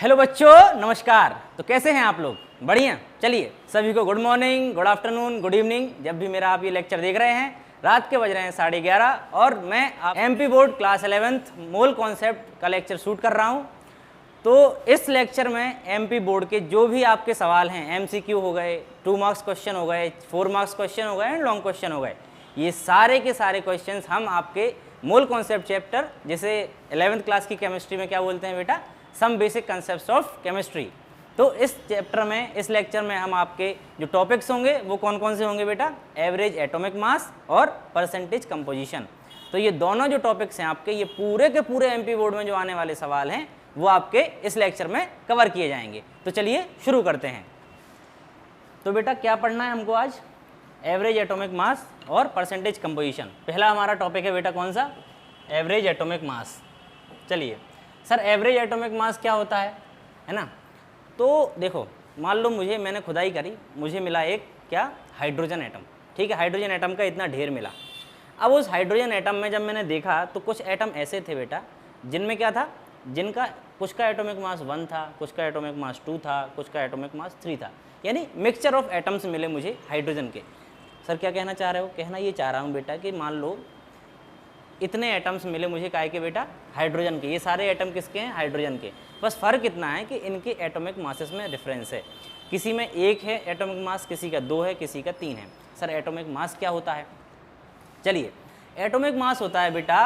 Hello बच्चों, नमस्कार। तो कैसे हैं आप लोग? बढ़िया। चलिए सभी को good morning, good afternoon, good evening. जब भी मेरा आप ये लेक्चर देख रहे हैं, रात के बज रहे हैं 11:30 और मैं आप MP board class 11th mole concept का लेक्चर शूट कर रहा हूं। तो इस लेक्चर में एमपी बोर्ड के जो भी आपके सवाल हैं, एमसीक्यू हो गए, 2 मार्क्स क्वेश्चन हो गए, 4 मार्क्स क्वेश्चन हो गए एंड लॉन्ग क्वेश्चन हो गए, ये सारे के सारे क्वेश्चंस हम आपके मोल कॉन्सेप्ट चैप्टर, जैसे 11th क्लास की केमिस्ट्री में क्या बोलते हैं बेटा, some basic concepts of chemistry. तो इस चैप्टर में, इस लेक्चर में हम आपके जो टॉपिक्स होंगे वो कौन कौन से होंगे बेटा? एवरेज एटॉमिक मास और परसेंटेज कंपोजिशन। तो ये दोनों जो टॉपिक्स हैं आपके, ये पूरे के पूरे एमपी बोर्ड में जो आने वाले सवाल हैं वो आपके इस लेक्चर में कवर किए जाएंगे। तो चलिए शुरू करते हैं। तो बेटा क्या पढ़ना है हमको आज? एवरेज एटॉमिक मास और परसेंटेज कंपोजिशन। पहला हमारा टॉपिक है बेटा कौन सा? Average atomic mass. चलिए सर, एवरेज एटॉमिक मास क्या होता है ना? तो देखो, मान लो मैंने खुदाई करी, मुझे मिला एक क्या, हाइड्रोजन एटम। ठीक है, हाइड्रोजन एटम का इतना ढेर मिला। अब उस हाइड्रोजन एटम में जब मैंने देखा तो कुछ एटम ऐसे थे बेटा जिनमें क्या था, जिनका कुछ का एटॉमिक मास 1 था, कुछ का एटॉमिक मास 2 था, कुछ का एटॉमिक मास 3 था। यानी मिक्सचर ऑफ एटम्स मिले मुझे हाइड्रोजन के। सर क्या कहना चाह रहे हो? कहना ये चाह रहा हूँ बेटा कि मान लो इतने एटम्स मिले मुझे काय के बेटा? हाइड्रोजन के। ये सारे एटम किसके हैं? हाइड्रोजन के। बस फ़र्क इतना है कि इनके एटॉमिक मासेस में डिफरेंस है। किसी में 1 है एटॉमिक मास, किसी का 2 है, किसी का 3 है। सर एटॉमिक मास क्या होता है? चलिए, एटॉमिक मास होता है बेटा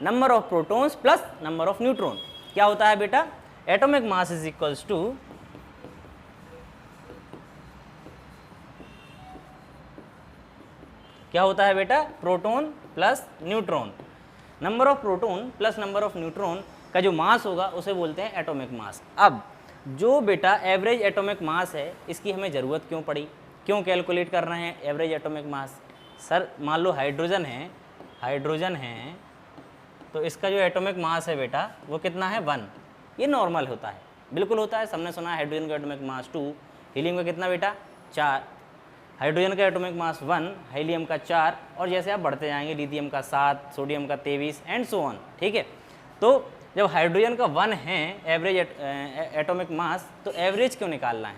number of protons plus number of neutron. क्या होता है बेटा? Atomic mass is equals to क्या होता है बेटा? Proton plus neutron. Number of proton plus number of neutron का जो मास होगा उसे बोलते हैं एटॉमिक मास। अब जो बेटा एवरेज एटॉमिक मास है, इसकी हमें ज़रूरत क्यों पड़ी? क्यों कैलकुलेट कर रहे हैं एवरेज एटॉमिक मास? सर मान लो हाइड्रोजन है तो इसका जो एटॉमिक मास है बेटा वो कितना है? 1। ये नॉर्मल होता है, बिल्कुल होता है। सबने सुना है हाइड्रोजन का एटॉमिक मास 2, हीलियम का कितना बेटा? 4। हाइड्रोजन का एटॉमिक मास 1, हीलियम का 4, और जैसे आप बढ़ते जाएंगे लिथियम का 7, सोडियम का 23 एंड सो ऑन। ठीक है, तो जब हाइड्रोजन का 1 है एवरेज एटॉमिक मास, तो एवरेज क्यों निकालना है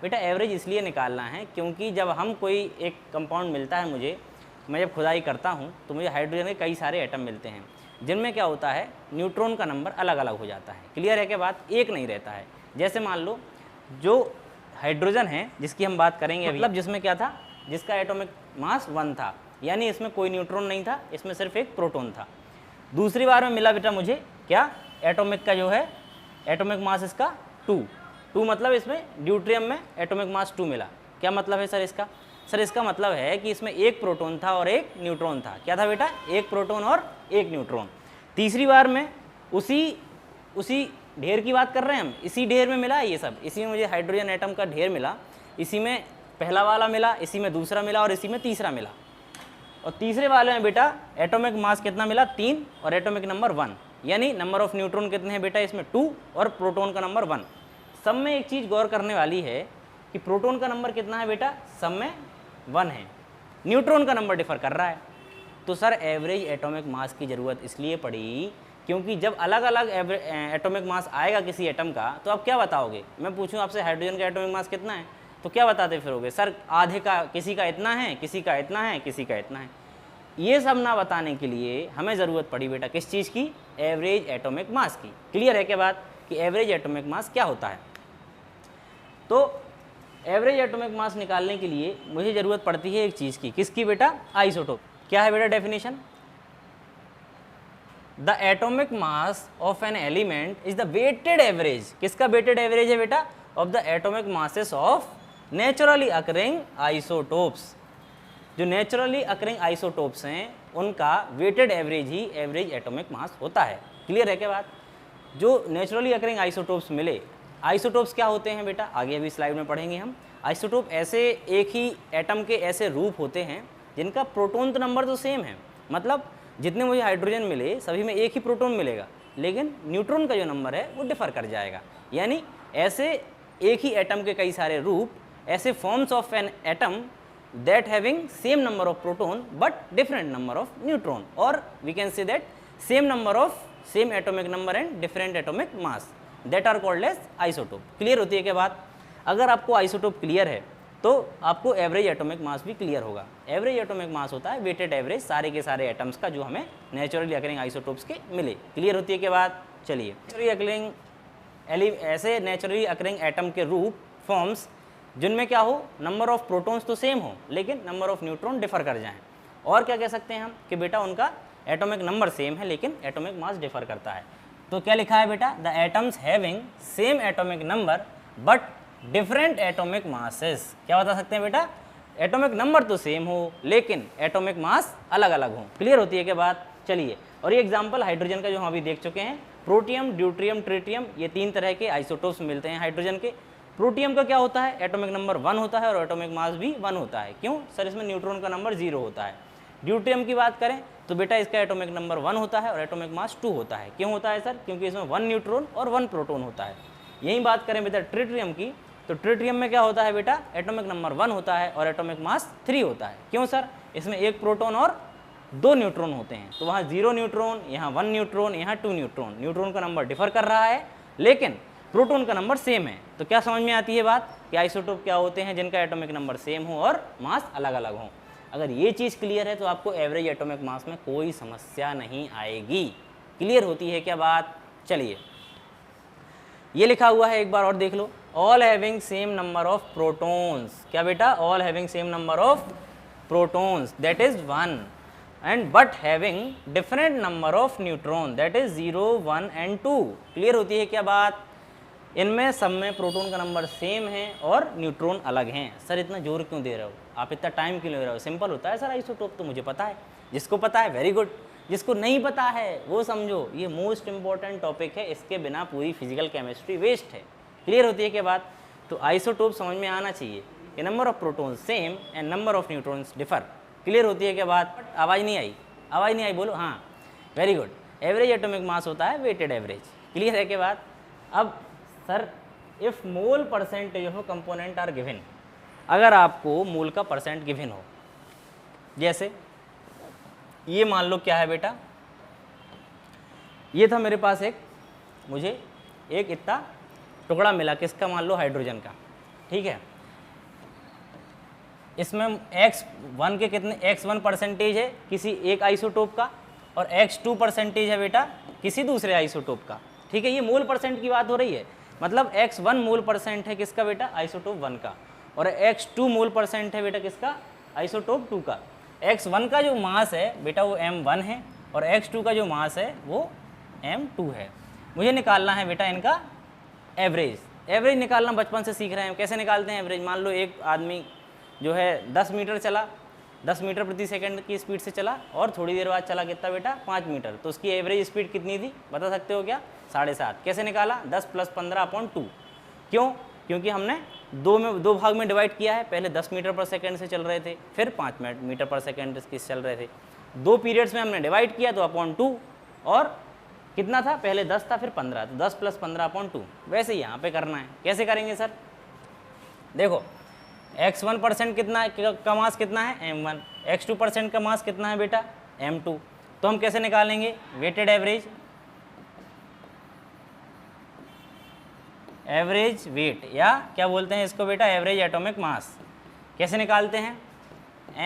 बेटा? एवरेज इसलिए निकालना है क्योंकि जब हम कोई एक कंपाउंड मिलता है मुझे, मैं जब खुदाई करता हूँ तो मुझे हाइड्रोजन के कई सारे एटम मिलते हैं जिनमें क्या होता है, न्यूट्रॉन का नंबर अलग अलग हो जाता है। क्लियर है क्या बात? एक नहीं रहता है। जैसे मान लो जो हाइड्रोजन है जिसकी हम बात करेंगे अभी, मतलब जिसमें क्या था, जिसका एटॉमिक मास 1 था, यानी इसमें कोई न्यूट्रॉन नहीं था, इसमें सिर्फ एक प्रोटॉन था। दूसरी बार में मिला बेटा मुझे क्या, एटॉमिक का जो है एटॉमिक मास इसका 2 मतलब इसमें ड्यूट्रियम में एटॉमिक मास 2 मिला। क्या मतलब है सर इसका? सर इसका मतलब है कि इसमें एक प्रोटॉन था और एक न्यूट्रॉन था। क्या था बेटा? एक प्रोटॉन और एक न्यूट्रॉन। तीसरी बार में उसी ढेर की बात कर रहे हैं हम, इसी ढेर में मिला ये सब। इसी में मुझे हाइड्रोजन एटम का ढेर मिला, इसी में पहला वाला मिला, इसी में दूसरा मिला और इसी में तीसरा मिला। और तीसरे वाले में बेटा एटॉमिक मास कितना मिला? 3 और एटॉमिक नंबर 1, यानी नंबर ऑफ न्यूट्रॉन कितने हैं बेटा इसमें? 2 और प्रोटॉन का नंबर 1। सब में एक चीज़ गौर करने वाली है कि प्रोटॉन का नंबर कितना है बेटा? सब में 1 है, न्यूट्रॉन का नंबर डिफर कर रहा है। तो सर एवरेज एटॉमिक मास की ज़रूरत इसलिए पड़ी क्योंकि जब अलग अलग एटॉमिक मास आएगा किसी एटम का, तो आप क्या बताओगे? मैं पूछूं आपसे हाइड्रोजन का एटॉमिक मास कितना है, तो क्या बताते फिरोगे? सर आधे का, किसी का इतना है, किसी का इतना है, किसी का इतना है। ये सब ना बताने के लिए हमें ज़रूरत पड़ी बेटा किस चीज़ की? एवरेज एटॉमिक मास की। क्लियर है क्या बात कि एवरेज एटॉमिक मास क्या होता है? तो एवरेज एटॉमिक मास निकालने के लिए मुझे ज़रूरत पड़ती है एक चीज़ की। किसकी बेटा? आइसोटोप। क्या है बेटा definition? The atomic mass of an element is the weighted average. किसका वेटेड एवरेज है बेटा? Of the atomic masses of naturally occurring isotopes. जो नेचुरली अकरिंग आइसोटोप्स हैं उनका वेटेड एवरेज ही एवरेज एटॉमिक मास होता है। क्लियर है क्या बात? जो नेचुरली अकरिंग आइसोटोप्स मिले, आइसोटोप्स क्या होते हैं बेटा? आगे अभी स्लाइड में पढ़ेंगे हम। आइसोटोप ऐसे एक ही एटम के ऐसे रूप होते हैं जिनका प्रोटॉन तो नंबर तो सेम है, मतलब जितने मुझे हाइड्रोजन मिले सभी में एक ही प्रोटॉन मिलेगा, लेकिन न्यूट्रॉन का जो नंबर है वो डिफर कर जाएगा। यानी ऐसे एक ही एटम के कई सारे रूप, ऐसे forms of an atom that having same number of proton but different number of neutron, और we can say that same number of same atomic number and different atomic mass. That are called as isotope. Clear होती है क्या बात? अगर आपको isotope clear है तो आपको एवरेज एटॉमिक मास भी क्लियर होगा। एवरेज एटॉमिक मास होता है वेटेड एवरेज सारे के सारे एटम्स का जो हमें नेचुरली अकरिंग आइसोटोप्स के मिले। क्लियर होती है क्या बात? चलिए, नेचुरली अकरिंग ऐसे नेचुरली अकरिंग एटम के रूप फॉर्म्स जिनमें क्या हो, नंबर ऑफ प्रोटॉन्स तो सेम हो लेकिन नंबर ऑफ न्यूट्रॉन डिफर कर जाएं। और क्या कह सकते हैं हम कि बेटा उनका एटॉमिक नंबर सेम है लेकिन एटॉमिक मास डिफर करता है। तो क्या लिखा है बेटा? The atoms having same atomic number but different atomic masses. क्या बता सकते हैं बेटा? एटॉमिक नंबर तो सेम हो लेकिन एटॉमिक मास अलग अलग हो। क्लियर होती है क्या बात? चलिए, और ये एग्जांपल हाइड्रोजन का जो हम अभी देख चुके हैं, प्रोटियम, ड्यूट्रियम, ट्रिटियम, ये 3 तरह के आइसोटोप्स मिलते हैं हाइड्रोजन के। प्रोटियम का क्या होता है? एटॉमिक नंबर 1 होता है और एटॉमिक मास भी 1 होता है। क्यों सर? इसमें न्यूट्रॉन का नंबर 0 होता है। ड्यूट्रियम की बात करें तो बेटा इसका एटॉमिक नंबर 1 होता है और एटॉमिक मास 2 होता है। क्यों होता है सर? क्योंकि इसमें 1 न्यूट्रॉन और 1 प्रोटॉन होता है। यही बात करें बेटा ट्रिटियम की, तो ट्रिटियम में क्या होता है बेटा? एटॉमिक नंबर 1 होता है और एटॉमिक मास 3 होता है। क्यों सर? इसमें 1 प्रोटॉन और 2 न्यूट्रॉन होते हैं। तो वहाँ 0 न्यूट्रॉन, यहाँ 1 न्यूट्रॉन, यहाँ 2 न्यूट्रॉन। न्यूट्रॉन का नंबर डिफर कर रहा है लेकिन प्रोटॉन का नंबर सेम है। तो क्या समझ में आती है बात कि आइसोटोप क्या होते हैं? जिनका एटॉमिक नंबर सेम हो और मास अलग अलग हो। अगर ये चीज़ क्लियर है तो आपको एवरेज एटॉमिक मास में कोई समस्या नहीं आएगी। क्लियर होती है क्या बात? चलिए, ये लिखा हुआ है एक बार और देख लो, all having same number of protons. क्या बेटा? All having same number of protons that is 1 and but having different number of neutron that is 0, 1 and 2। Clear होती है क्या बात? इनमें सब में प्रोटॉन का नंबर सेम है और न्यूट्रॉन अलग हैं। सर इतना जोर क्यों दे रहे हो आप? इतना टाइम क्यों ले रहे हो? सिंपल होता है सर आइसोटोप, तो मुझे पता है। जिसको पता है वेरी गुड, जिसको नहीं पता है वो समझो ये मोस्ट इंपॉर्टेंट टॉपिक है, इसके बिना पूरी फिजिकल केमिस्ट्री वेस्ट है। क्लियर होती है क्या बात? तो आइसोटोप समझ में आना चाहिए कि number of proton same and number of neutrons differ. Clear होती है क्या बात? आवाज़ नहीं आई? आवाज़ नहीं आई बोलो। हाँ, very good. Average atomic mass होता है वेटेड एवरेज। क्लियर है क्या बात? अब sir if mole percentage of component are given, अगर आपको मोल का परसेंट गिवन हो, जैसे ये मान लो क्या है बेटा, ये था मेरे पास मुझे एक इतना टुकड़ा मिला, किसका? मान लो हाइड्रोजन का। ठीक है, इसमें x1 के कितने, x1 परसेंटेज है किसी एक आइसोटोप का और x2 परसेंटेज है बेटा किसी दूसरे आइसोटोप का। ठीक है, ये मोल परसेंट की बात हो रही है। मतलब x1 मोल परसेंट है किसका बेटा? आइसोटोप 1 का, और x2 मोल परसेंट है बेटा किसका? आइसोटोप 2 का। x1 का जो मास है बेटा वो m1 है और x2 का जो मास है वो m2 है। मुझे निकालना है बेटा इनका एवरेज। एवरेज निकालना बचपन से सीख रहे हैं। कैसे निकालते हैं एवरेज? मान लो एक आदमी जो है 10 मीटर चला, 10 मीटर प्रति सेकंड की स्पीड से चला और थोड़ी देर बाद चला कितना बेटा? 5 मीटर। तो उसकी एवरेज स्पीड कितनी थी बता सकते हो क्या? 7.5। कैसे निकाला? 10 + 15/2। क्यों? क्योंकि हमने दो भाग में डिवाइड किया है। पहले 10 मीटर पर सेकंड से चल रहे थे, फिर 5 मीटर पर सेकंड इसके चल रहे थे। 2 पीरियड्स में हमने डिवाइड किया तो /2, और कितना था? पहले 10 था फिर 15, तो 10 + 15/2। वैसे ही यहाँ पे करना है। कैसे करेंगे सर? देखो, x1% कितना का मास कितना है? m1। x2% का मास कितना है बेटा? m2। तो हम कैसे निकालेंगे? वेटेड एवरेज, एवरेज वेट, या क्या बोलते हैं इसको बेटा? एवरेज एटॉमिक मास। कैसे निकालते हैं?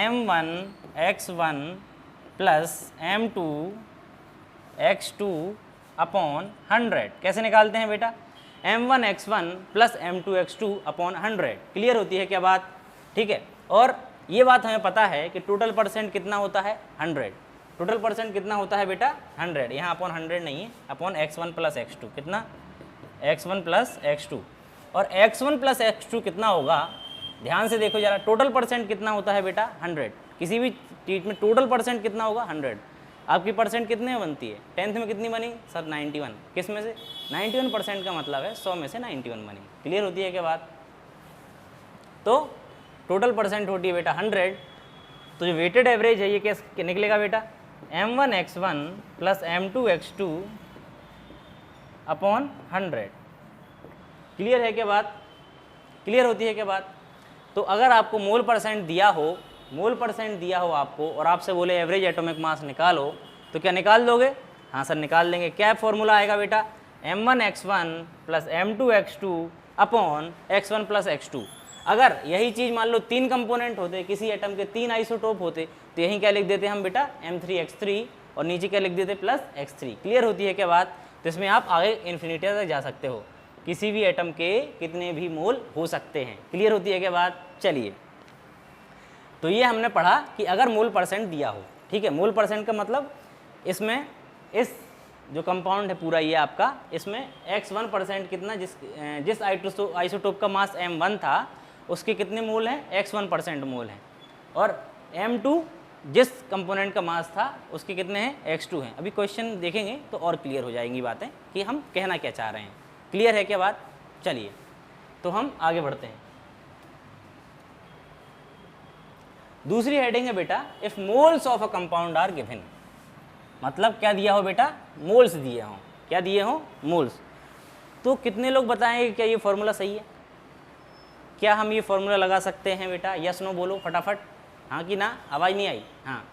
m1 x1 + m2 x2 / 100। कैसे निकालते हैं बेटा? m1 x1 + m2 x2 / 100। Clear होती है क्या बात? ठीक है, और ये बात हमें पता है कि टोटल परसेंट कितना होता है? 100। टोटल परसेंट कितना होता है बेटा? 100। यहाँ / 100 नहीं है, / x1 + x2। कितना? x1 + x2। और x1 + x2 कितना होगा? ध्यान से देखो जरा, टोटल परसेंट कितना होता है बेटा? 100। किसी भी चीज़ में टोटल परसेंट कितना होगा? 100। आपकी परसेंट कितने में बनती है? 10th में कितनी बनी सर? 91। किस में से? 91% का मतलब है 100 में से 91 बनी। क्लियर होती है क्या बात? तो टोटल परसेंट होती है बेटा 100। तो जो वेटेड एवरेज है ये कैसे निकलेगा बेटा? m1 x1 + m2 x2 / 100। Clear है क्या बात? क्लियर होती है क्या बात? तो अगर आपको मोल परसेंट दिया हो, आपको, और आपसे बोले एवरेज एटॉमिक मास निकालो, तो क्या निकाल दोगे? हाँ सर निकाल लेंगे। क्या फॉर्मूला आएगा बेटा? m1x1 plus m2x2 upon x1 plus x2। अगर यही चीज़ मान लो 3 कंपोनेंट होते, किसी एटम के 3 आइसोटोप होते, तो यहीं क्या लिख देते हम बेटा m3x3 और नीचे क्या लिख देते प्लस x3। क्लियर होती है क्या बात? तो इसमें आप आगे इन्फिनिटी तक जा सकते हो, किसी भी एटम के कितने भी मोल हो सकते हैं। क्लियर होती है क्या बात? चलिए, तो ये हमने पढ़ा कि अगर मोल परसेंट दिया हो, ठीक है, मोल परसेंट का मतलब इसमें इस जो कंपाउंड है पूरा ये आपका, इसमें x1% कितना, जिस आइसोटोप का मास m1 था उसके कितने मोल हैं? x1% मोल हैं। और m2 जिस कंपोनेंट का मास था उसके कितने हैं? x2 हैं। अभी क्वेश्चन देखेंगे तो और क्लियर हो जाएंगी बातें कि हम कहना क्या चाह रहे हैं। क्लियर है क्या बात? चलिए, तो हम आगे बढ़ते हैं। दूसरी हेडिंग है बेटा, if moles of a compound are given. मतलब क्या दिया हो बेटा? मोल्स दिए हों। क्या दिए हों? मोल्स। तो कितने लोग बताएंगे क्या ये फॉर्मूला सही है? क्या हम ये फॉर्मूला लगा सकते हैं बेटा? यस नो बोलो फटाफट, हाँ कि ना? आवाज़ नहीं आई? हाँ,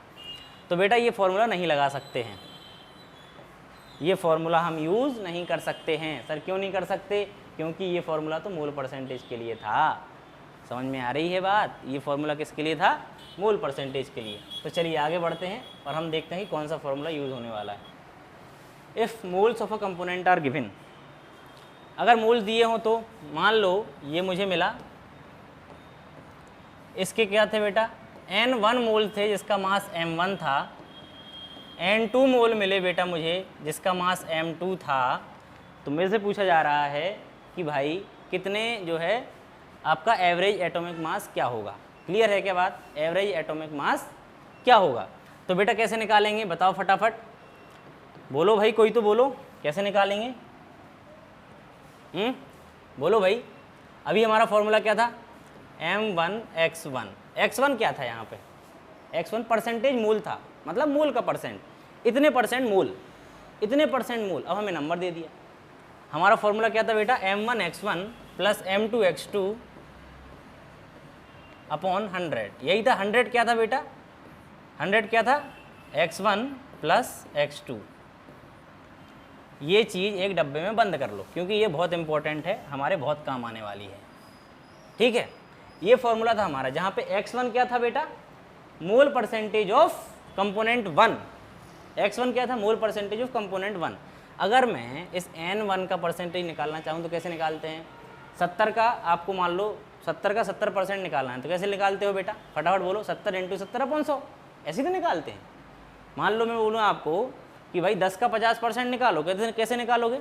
तो बेटा ये फॉर्मूला नहीं लगा सकते हैं, ये फॉर्मूला हम यूज़ नहीं कर सकते हैं। सर क्यों नहीं कर सकते? क्योंकि ये फॉर्मूला तो मोल परसेंटेज के लिए था। समझ में आ रही है बात? ये फॉर्मूला किसके लिए था? मोल परसेंटेज के लिए। तो चलिए आगे बढ़ते हैं और हम देखते हैं कि कौन सा फॉर्मूला यूज़ होने वाला है। If moles of a component are given, अगर मोल्स दिए हों तो मान लो ये मुझे मिला, इसके क्या थे बेटा? n1 मोल थे जिसका मास m1 था, n2 मोल मिले बेटा मुझे जिसका मास m2 था। तो मेरे से पूछा जा रहा है कि भाई कितने जो है आपका एवरेज एटॉमिक मास क्या होगा? क्लियर है क्या बात? एवरेज एटॉमिक मास क्या होगा? तो बेटा कैसे निकालेंगे बताओ फटाफट, बोलो भाई, कोई तो बोलो कैसे निकालेंगे? बोलो भाई। अभी हमारा फॉर्मूला क्या था? m1x1। x1 क्या था यहाँ पे? x1 परसेंटेज मोल था, मतलब मोल का परसेंट, इतने परसेंट मोल, इतने परसेंट मोल। अब हमें नंबर दे दिया। हमारा फॉर्मूला क्या था बेटा? m1x1 plus m2x2 upon 100। यही था 100 क्या था बेटा? 100 क्या था? x1 plus x2। ये चीज़ एक डब्बे में बंद कर लो क्योंकि ये बहुत इंपॉर्टेंट है, हमारे बहुत काम आने वाली है। ठीक है, ये फॉर्मूला था हमारा जहाँ पे x1 क्या था बेटा? मोल परसेंटेज ऑफ कंपोनेंट 1। x1 क्या था? मोल परसेंटेज ऑफ कंपोनेंट 1। अगर मैं इस n1 का परसेंटेज निकालना चाहूँ तो कैसे निकालते हैं? 70 का आपको मान लो 70 का 70% निकालना है तो कैसे निकालते हो बेटा? फटाफट बोलो, 70 × 70 अपॉन 100, ऐसे तो निकालते हैं। मान लो मैं बोलूँ आपको कि भाई 10 का 50% निकालो, कैसे निकालोगे?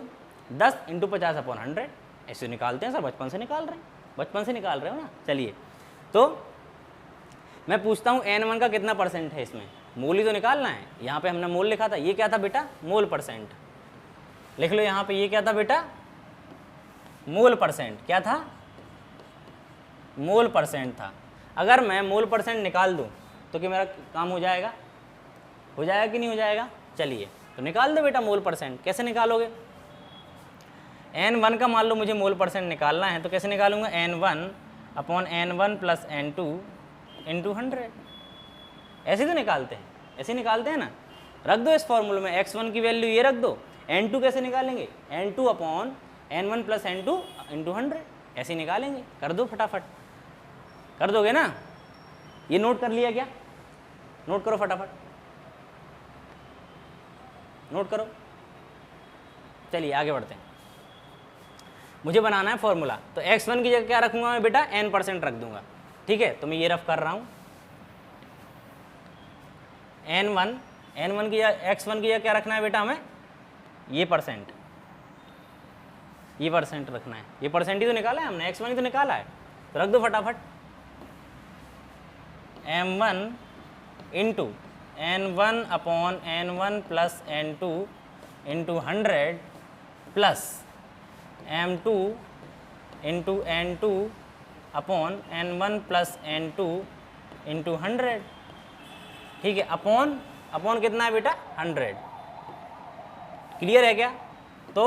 10 × 50 अपॉन 100, ऐसे निकालते हैं सर, बचपन से निकाल रहे हैं, बचपन से निकाल रहे हो ना। चलिए, तो मैं पूछता हूँ n1 का कितना परसेंट है? इसमें मोल ही तो निकालना है। यहाँ पे हमने मोल लिखा था, ये क्या था बेटा? मोल परसेंट। लिख लो यहाँ पे, ये क्या था बेटा? मोल परसेंट। क्या था? मोल परसेंट था। अगर मैं मोल परसेंट निकाल दूँ तो क्या मेरा काम हो जाएगा? हो जाएगा कि नहीं हो जाएगा? चलिए, तो निकाल दो बेटा मोल परसेंट। कैसे निकालोगे? n1 का मान लो मुझे मोल परसेंट निकालना है तो कैसे निकालूंगा? n1 upon n1 plus n2 into 100। ऐसे तो निकालते हैं, ऐसे निकालते हैं ना। रख दो इस फॉर्मूले में x1 की वैल्यू ये रख दो। n2 कैसे निकालेंगे? n2 upon n1 plus n2 into 100, ऐसे निकालेंगे। कर दो फटाफट, कर दोगे ना? ये नोट कर लिया क्या? नोट करो फटाफट, नोट करो। चलिए आगे बढ़ते हैं। मुझे बनाना है फॉर्मूला, तो x1 की जगह क्या रखूंगा मैं बेटा? n% रख दूंगा। ठीक है, तो मैं ये रफ कर रहा हूँ। n1 की जगह x1 की जगह क्या रखना है बेटा हमें? ये परसेंट, ये परसेंट रखना है। ये परसेंट ही तो निकाला है हमने, x1 ही तो निकाला है, तो रख दो फटाफट। m1 into n1 upon n1 plus n2 into 100 plus m2 into n2 upon n1 plus n2 into 100। ठीक है, अपॉन अपॉन कितना है बेटा? 100। क्लियर है क्या? तो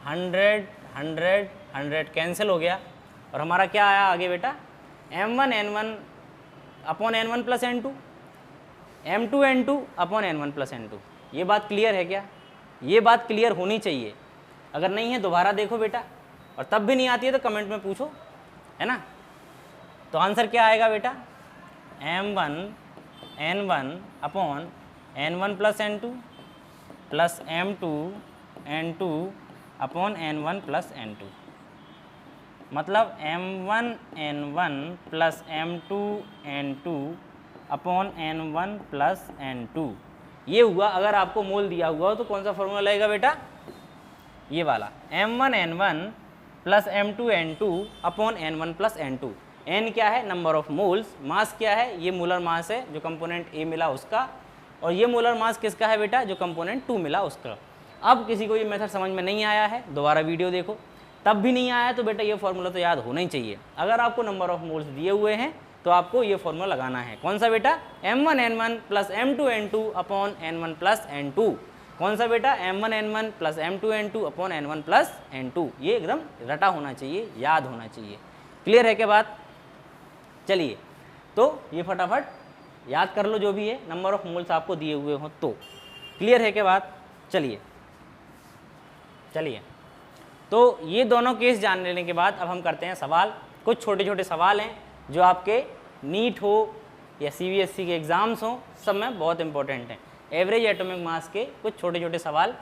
100 100 100 कैंसिल हो गया और हमारा क्या आया आगे बेटा? m1 n1 upon n1 plus n2, m2 n2 upon n1 plus n2। ये बात क्लियर है क्या? ये बात क्लियर होनी चाहिए। अगर नहीं है दोबारा देखो बेटा, और तब भी नहीं आती है तो कमेंट में पूछो, है ना। तो आंसर क्या आएगा बेटा, m1 n1 upon n1 plus n2 plus m2 n2 upon n1 plus n2, मतलब m1 n1 plus m2 n2 upon n1 plus n2। ये हुआ, अगर आपको मोल दिया हुआ हो तो कौन सा फॉर्मूला लगेगा बेटा, ये वाला m1 n1 plus m2 n2 upon n1 plus n2। n क्या है, नंबर ऑफ मोल्स, मास क्या है, ये मोलर मास है जो कंपोनेंट A मिला उसका, और ये मोलर मास किसका है बेटा, जो कंपोनेंट 2 मिला उसका। अब किसी को ये मेथड समझ में नहीं आया है, दोबारा वीडियो देखो, तब भी नहीं आया तो बेटा ये फॉर्मूला तो याद होना ही चाहिए। अगर आपको नंबर ऑफ मोल्स दिए हुए हैं तो आपको ये फॉर्मूला लगाना है, कौन सा बेटा, m1 n1 plus m2 n2 upon n1 plus n2। कौन सा बेटा, m1 n1 plus m2 n2 upon n1 plus n2। ये एकदम रटा होना चाहिए, याद होना चाहिए। क्लियर है क्या बात। चलिए, तो ये फटाफट याद कर लो जो भी है, नंबर ऑफ मोल्स आपको दिए हुए हो तो। क्लियर है क्या बात। चलिए चलिए, तो ये दोनों केस जान लेने के बाद अब हम करते हैं सवाल। कुछ छोटे छोटे सवाल हैं जो आपके नीट हो या CBSE के एग्ज़ाम्स हो, सब में बहुत इंपॉर्टेंट हैं। एवरेज एटॉमिक मास के कुछ छोटे छोटे सवाल।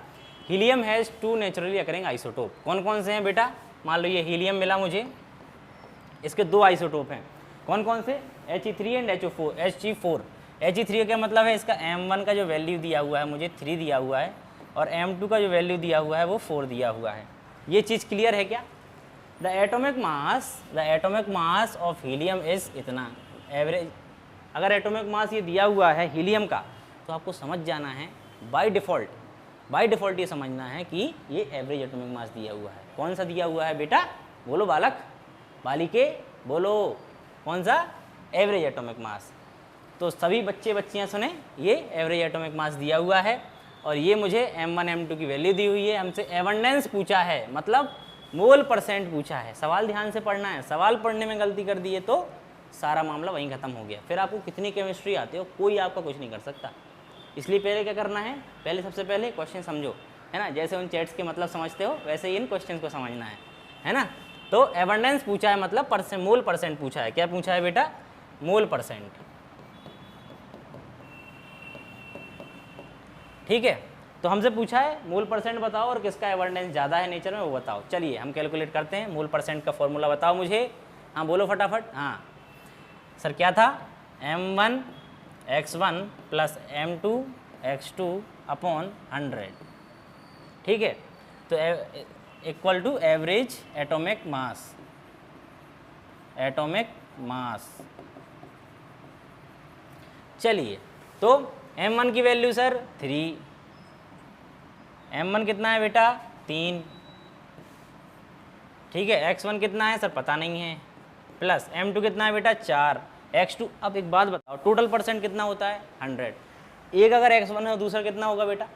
Helium has 2 naturally occurring isotope, कौन कौन से हैं बेटा। मान लो ये हीलियम मिला मुझे, इसके 2 आइसोटोप हैं, कौन कौन से, He3 एंड He4। He3 का मतलब है इसका m1 का जो वैल्यू दिया हुआ है मुझे 3 दिया हुआ है, और m2 का जो वैल्यू दिया हुआ है वो 4 दिया हुआ है। ये चीज़ क्लियर है क्या। The atomic mass of helium is इतना, एवरेज। अगर एटॉमिक मास ये दिया हुआ है हीलियम का तो आपको समझ जाना है बाय डिफ़ॉल्ट ये समझना है कि ये एवरेज एटॉमिक मास दिया हुआ है। कौन सा दिया हुआ है बेटा, बोलो बालक बालिके बोलो, कौन सा, एवरेज एटॉमिक मास। तो सभी बच्चे बच्चियां सुने, ये एवरेज एटॉमिक मास दिया हुआ है, और ये मुझे m1 m2 की वैल्यू दी हुई है, हमसे एबंडेंस पूछा है, मतलब मोल परसेंट पूछा है। सवाल ध्यान से पढ़ना है, सवाल पढ़ने में गलती कर दी है तो सारा मामला वहीं ख़त्म हो गया। फिर आपको कितनी केमिस्ट्री आती हो, कोई आपका कुछ नहीं कर सकता। इसलिए पहले क्या करना है, पहले सबसे पहले क्वेश्चन समझो, है ना। जैसे उन चैट्स के मतलब समझते हो वैसे ही इन क्वेश्चन को समझना है ना। तो एबंडेंस पूछा है, मतलब परसेंट, मोल परसेंट पूछा है। क्या पूछा है बेटा, मोल परसेंट। ठीक है, तो हमसे पूछा है मोल परसेंट बताओ और किसका एबंडेंस ज़्यादा है नेचर में वो बताओ। चलिए हम कैलकुलेट करते हैं। मोल परसेंट का फॉर्मूला बताओ मुझे, हाँ बोलो फटाफट। हाँ सर क्या था, m1 x1 plus m2 x2 upon 100। ठीक है, तो equal to average atomic mass. चलिए, तो m1 की वैल्यू सर 3, m1 कितना है बेटा 3, ठीक है। x1 कितना है सर पता नहीं है, प्लस m2 कितना है बेटा 4, x2। अब एक बात बताओ, टोटल परसेंट कितना होता है 100। एक अगर x1 है और दूसरा कितना होगा बेटा,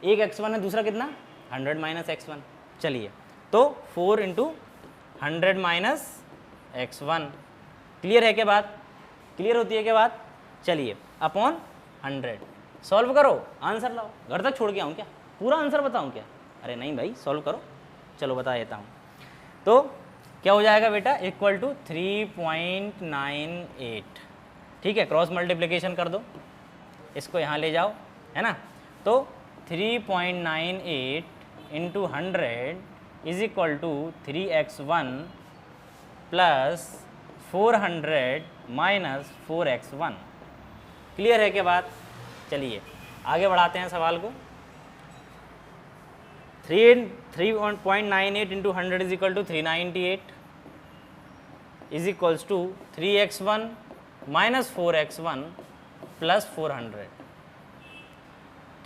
एक x1 है दूसरा कितना 100 माइनस x1। चलिए, तो 4 इंटू 100 माइनस x1। क्लियर है क्या बात, क्लियर होती है क्या बात। चलिए, अपॉन 100 सॉल्व करो, आंसर लाओ। घर तक छोड़ के आऊँ क्या, पूरा आंसर बताऊँ क्या, अरे नहीं भाई सॉल्व करो। चलो बता देता हूँ, तो क्या हो जाएगा बेटा, इक्वल टू 3.98। ठीक है, क्रॉस मल्टीप्लिकेशन कर दो, इसको यहाँ ले जाओ, है ना। तो 3.98 into 100 is equal to 3x1 plus 400 minus 4x1। Clear है क्या बात। चलिए आगे बढ़ाते हैं सवाल को। 3.98 into 100 is equal to 398 is equals to 3x1 minus 4x1 plus 400।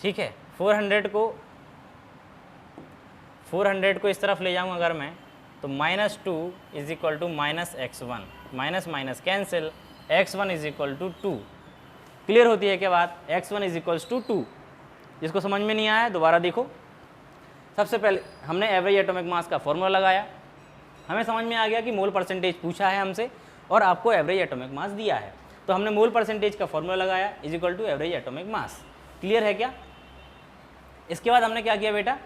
ठीक है, 400 को इस तरफ ले जाऊँ अगर मैं, तो -2 is equal to minus x1, minus minus cancel, x1 is equal to 2। Clear होती है क्या बात, x1 इज इक्वल्स टू 2। जिसको समझ में नहीं आया दोबारा देखो। सबसे पहले हमने एवरेज एटॉमिक मास का फॉर्मूला लगाया, हमें समझ में आ गया कि मोल परसेंटेज पूछा है हमसे और आपको एवरेज एटॉमिक मास दिया है, तो हमने मोल परसेंटेज का फॉर्मूला लगाया is equal to average atomic mass. Clear है क्या। इसके बाद हमने क्या किया बेटा,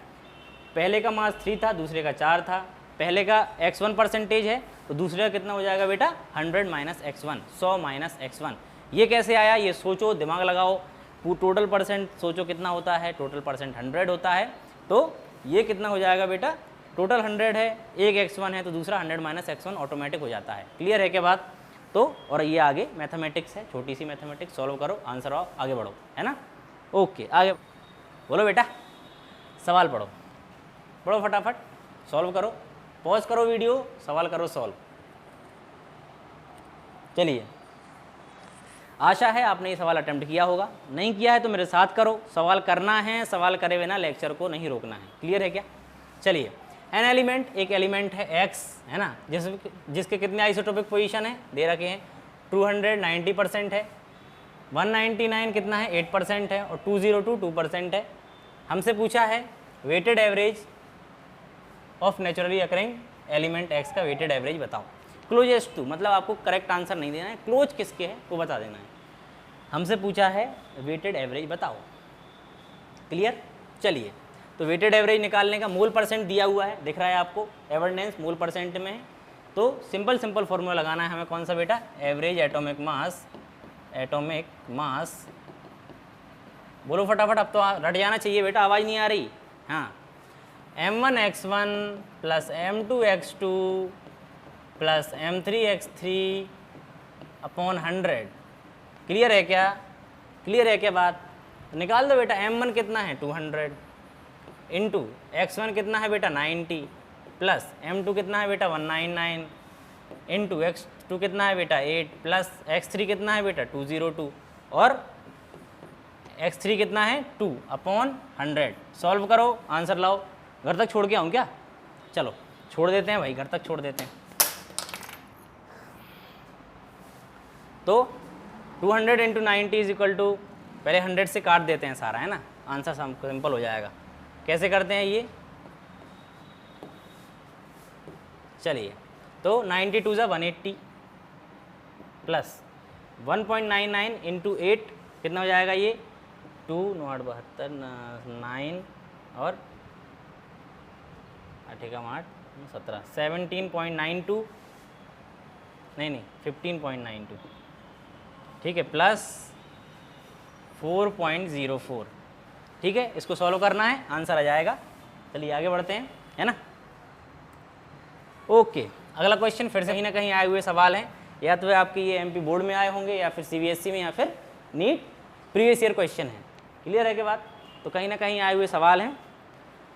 पहले का मास 3 था, दूसरे का 4 था। पहले का x1 परसेंटेज है तो दूसरे का कितना हो जाएगा बेटा 100 माइनस x1, 100 माइनस x1। ये कैसे आया ये सोचो, दिमाग लगाओ। टोटल परसेंट सोचो कितना होता है, टोटल परसेंट 100 होता है, तो ये कितना हो जाएगा बेटा, टोटल 100 है, एक x1 है तो दूसरा 100 माइनस x1 ऑटोमेटिक हो जाता है। क्लियर है क्या बात? तो और ये आगे मैथमेटिक्स है, छोटी सी मैथमेटिक्स, सॉल्व करो, आंसर आओ, आगे बढ़ो, है ना। ओके आगे बोलो बेटा, सवाल पढ़ो, पढ़ो फटाफट, सॉल्व करो, पॉज करो वीडियो, सवाल करो सॉल्व। चलिए, आशा है आपने ये सवाल अटेम्प्ट किया होगा, नहीं किया है तो मेरे साथ करो। सवाल करना है, सवाल करे बिना लेक्चर को नहीं रोकना है। क्लियर है क्या? चलिए, एन एलिमेंट, एक एलिमेंट है x, है ना, जिसके कितने आइसोटोपिक पोजीशन है दे रखे हैं। 200 90% है, 199 कितना है 8% है, और 202 2% है। हमसे पूछा है weighted average of naturally occurring element x का वेटेड एवरेज बताओ। क्लोजेस्ट टू मतलब आपको करेक्ट आंसर नहीं देना है, क्लोज किसके है वो बता देना है। हमसे पूछा है वेटेड एवरेज बताओ। क्लियर? चलिए, तो वेटेड एवरेज निकालने का मोल परसेंट दिया हुआ है, दिख रहा है आपको, एवर्डेंस मोल परसेंट में है। तो सिंपल फॉर्मूला लगाना है हमें, कौन सा बेटा, एवरेज एटॉमिक मास। बोलो फटाफट, अब तो रट जाना चाहिए बेटा, आवाज़ नहीं आ रही। हाँ, m1x1 plus m2x2 plus m3x3 upon 100। Clear है क्या? क्लियर है क्या बात? निकाल दो बेटा, m1 कितना है 200 इंटू x1 कितना है बेटा 90 प्लस m2 कितना है बेटा 199 इंटू x2 कितना है बेटा 8 प्लस x3 कितना है बेटा 202 और x3 कितना है 2 अपॉन 100। सॉल्व करो, आंसर लाओ। घर तक छोड़ के आऊँ क्या? चलो छोड़ देते हैं भाई, घर तक छोड़ देते हैं। तो 200 इंटू 90 इज इक्वल टू, पहले 100 से काट देते हैं सारा, है ना, आंसर सिंपल हो जाएगा। कैसे करते हैं ये? चलिए, तो 92 ज़ा 180 प्लस 1.99 इंटू 8 कितना हो जाएगा ये 2 9 72 9 और 8 17 17.92 नहीं 15.92, ठीक है, प्लस 4.04, ठीक है। इसको सॉल्व करना है, आंसर आ जाएगा। चलिए आगे बढ़ते हैं, है ना। ओके, अगला क्वेश्चन फिर से कहीं ना कहीं आए हुए सवाल हैं, या तो आपके ये एमपी बोर्ड में आए होंगे या फिर सीबीएसई में या फिर नीट प्रीवियस ईयर क्वेश्चन है। क्लियर है के बात? तो कहीं ना कहीं आए हुए सवाल हैं,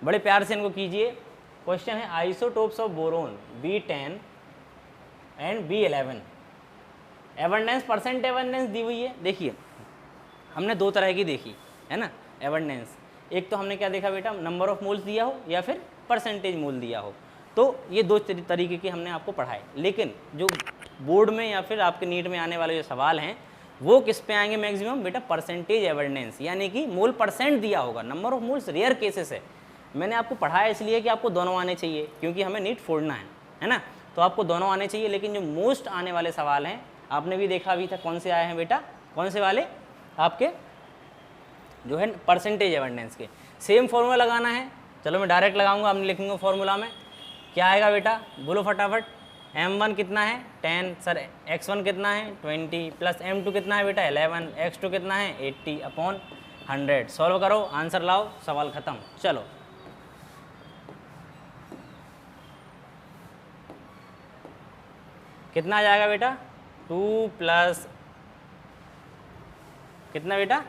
बड़े प्यार से इनको कीजिए। क्वेश्चन है isotopes of boron B10 and B11, abundance, percent abundance दी हुई है। देखिए, हमने दो तरह की देखी है ना एबंडेंस। एक तो हमने क्या देखा बेटा, नंबर ऑफ मोल्स दिया हो या फिर परसेंटेज मोल दिया हो। तो ये दो तरीके की हमने आपको पढ़ाए, लेकिन जो बोर्ड में या फिर आपके नीट में आने वाले जो सवाल हैं वो किस पे आएंगे मैक्सिमम बेटा, परसेंटेज एबंडेंस, यानी कि मोल परसेंट दिया होगा। Number of moles rare cases है। मैंने आपको पढ़ाया इसलिए कि आपको दोनों आने चाहिए, क्योंकि हमें नीट फोड़ना है ना, तो आपको दोनों आने चाहिए। लेकिन जो मोस्ट आने वाले सवाल हैं, आपने भी देखा भी था कौन से आए हैं बेटा, कौन से वाले आपके जो है परसेंटेज एबंडेंस के। सेम फॉर्मूला लगाना है, चलो मैं डायरेक्ट लगाऊंगा, आपने लिखूंगा फॉर्मूला में क्या आएगा बेटा, बोलो फटाफट। m1 कितना है 10 सर, x1 कितना है 20 प्लस m2 कितना है बेटा 11, x2 कितना है 80 अपॉन 100। सॉल्व करो, आंसर लाओ, सवाल खत्म। चलो कितना आ जाएगा बेटा 2 प्लस कितना बेटा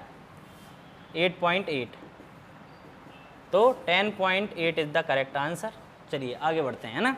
8.8, तो 10.8 इज द करेक्ट आंसर। चलिए आगे बढ़ते हैं, है ना।